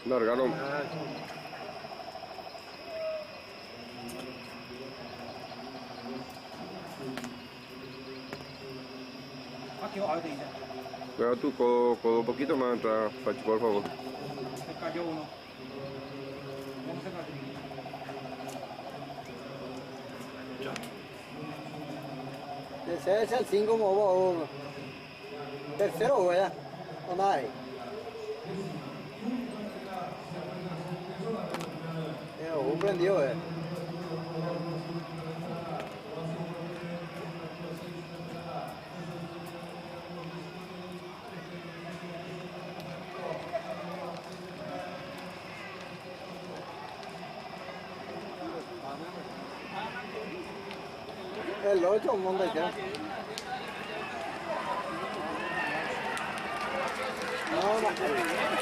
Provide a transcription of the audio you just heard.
Largaron. Aquí va, te dice. Cuidado tu codo un poquito más atrás, Pachi, por favor. Se cayó uno. ¿Cómo se cayó? Ese es el 5 como tercero, güey. O nada. Un prendido, güey. El 8, un montón ya. No, no.